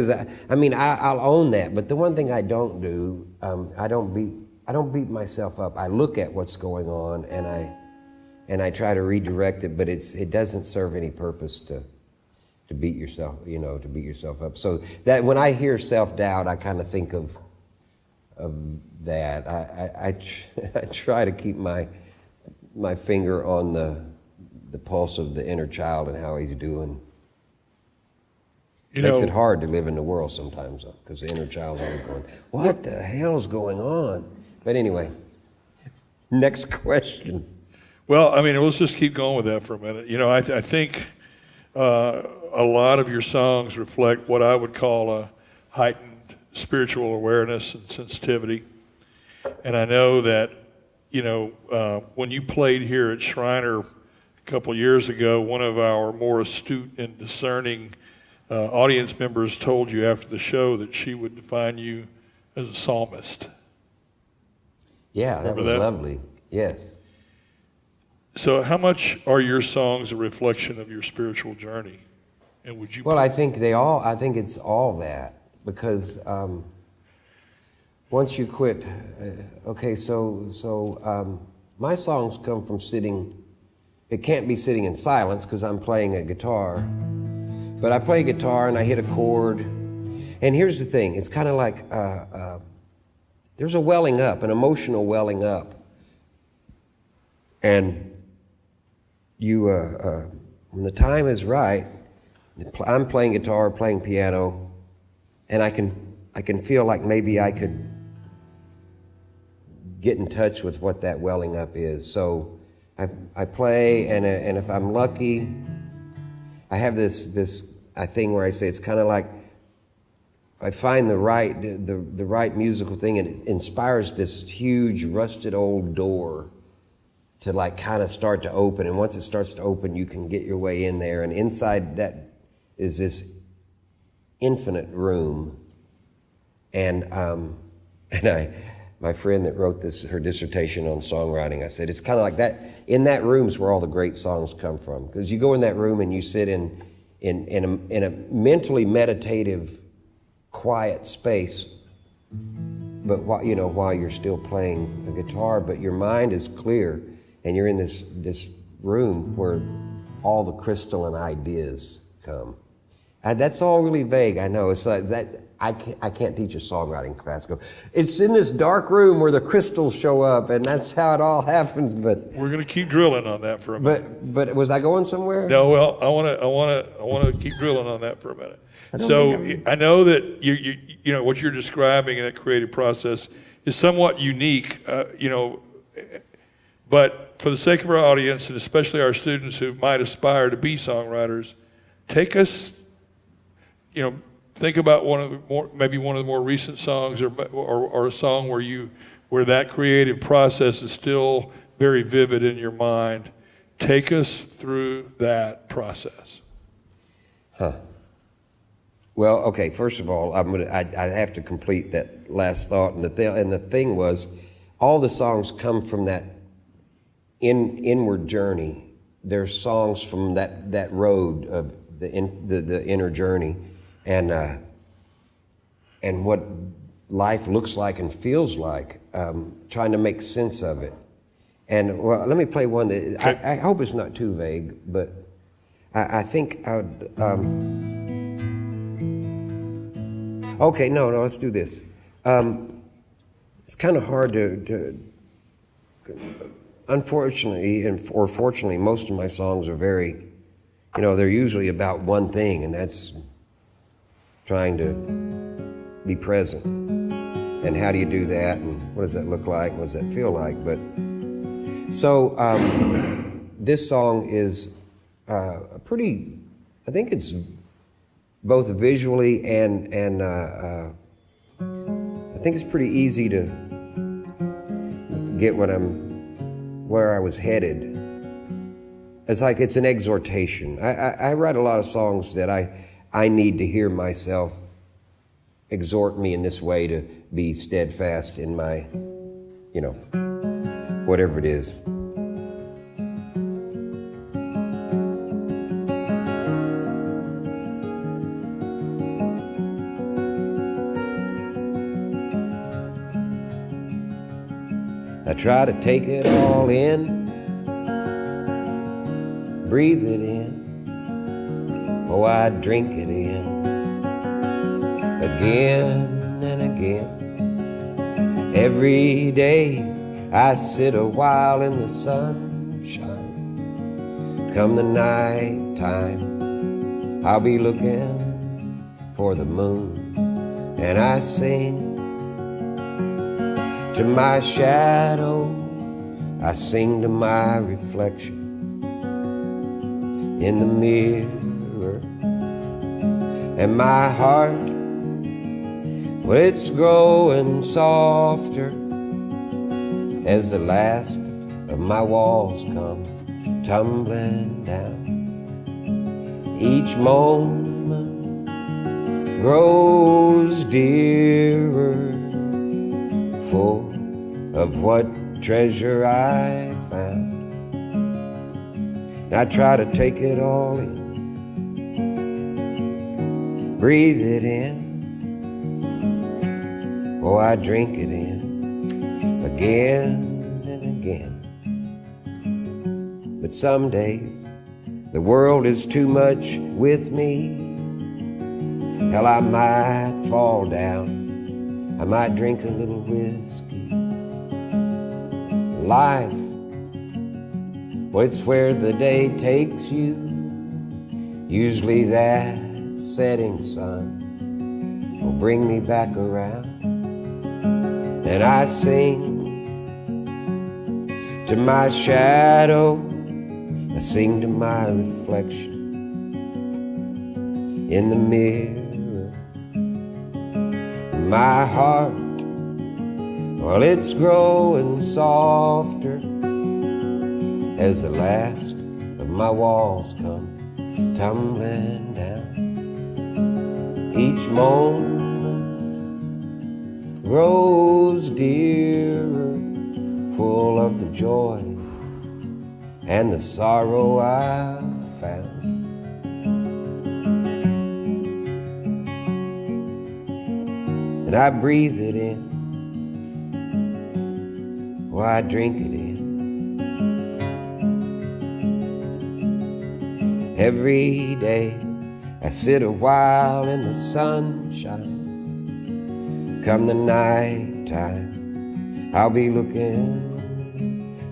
because I'll own that. But the one thing I don't do, I don't beat myself up. I look at what's going on and I try to redirect it, but it doesn't serve any purpose to beat yourself up. So that when I hear self-doubt, I kind of think of that. I try to keep my finger on the pulse of the inner child and how he's doing. Makes it hard to live in the world sometimes, because the inner child's always going, what the hell's going on? But anyway, next question. Well, let's just keep going with that for a minute. I think a lot of your songs reflect what I would call a heightened spiritual awareness and sensitivity. And I know that, when you played here at Schreiner a couple years ago, one of our more astute and discerning audience members told you after the show that she would define you as a psalmist. Yeah, that was lovely. Yes. So how much are your songs a reflection of your spiritual journey? And would you? Well, I think it's all that, because once you quit, my songs come from sitting. It can't be sitting in silence because I'm playing a guitar, but I play guitar and I hit a chord. And here's the thing: it's kind of like there's a welling up, an emotional welling up, and you when the time is right. I'm playing guitar, playing piano, and I can feel like maybe I could get in touch with what that welling up is. So I play, and if I'm lucky, I have this thing where I say it's kind of like I find the right musical thing, and it inspires this huge rusted old door to like kind of start to open. And once it starts to open, you can get your way in there, and inside that is this infinite room. And my friend that wrote her dissertation on songwriting, I said, it's kind of like that. In that room's where all the great songs come from, because you go in that room and you sit in a mentally meditative, quiet space, but while you're still playing a guitar, but your mind is clear, and you're in this room where all the crystalline ideas come. That's all really vague, I know. It's like that. I can't teach a songwriting class. It's in this dark room where the crystals show up, and that's how it all happens. But we're going to keep drilling on that for a minute. But was I going somewhere? No. Well, I want to keep drilling on that for a minute. So I know that you know what you're describing in that creative process is somewhat unique. But for the sake of our audience, and especially our students who might aspire to be songwriters, take us. Think about maybe one of the more recent songs, or a song where that creative process is still very vivid in your mind. Take us through that process. Well, okay. First of all, I have to complete that last thought, and the thing was, all the songs come from that inward journey. There's songs from that road of the inner journey. And what life looks like and feels like, trying to make sense of it. And well, let me play one that I hope it's not too vague, but I think I would. Okay, no, let's do this. It's kind of hard to. Unfortunately, or fortunately, most of my songs are very, they're usually about one thing, and that's trying to be present. And how do you do that? And what does that look like? What does that feel like? But so this song is I think it's both visually and I think it's pretty easy to get where I was headed. It's like it's an exhortation. I write a lot of songs that I need to hear myself exhort me in this way to be steadfast in my, whatever it is. I try to take it all in, breathe it in, oh, I drink it in, again and again. Every day I sit a while in the sunshine. Come the night time, I'll be looking for the moon, and I sing to my shadow, I sing to my reflection in the mirror. And my heart, well, it's growing softer as the last of my walls come tumbling down. Each moment grows dearer, full of what treasure I found. I try to take it all in, breathe it in, oh, I drink it in, again and again. But some days the world is too much with me. Hell, I might fall down, I might drink a little whiskey. Life, well, it's where the day takes you. Usually that setting sun will bring me back around. And I sing to my shadow, I sing to my reflection in the mirror. My heart, well, it's growing softer as the last of my walls come tumbling down. Each moment grows dearer, full of the joy and the sorrow I've found. And I breathe it in, or I drink it in. Every day I sit a while in the sunshine. Come the night time, I'll be looking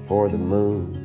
for the moon,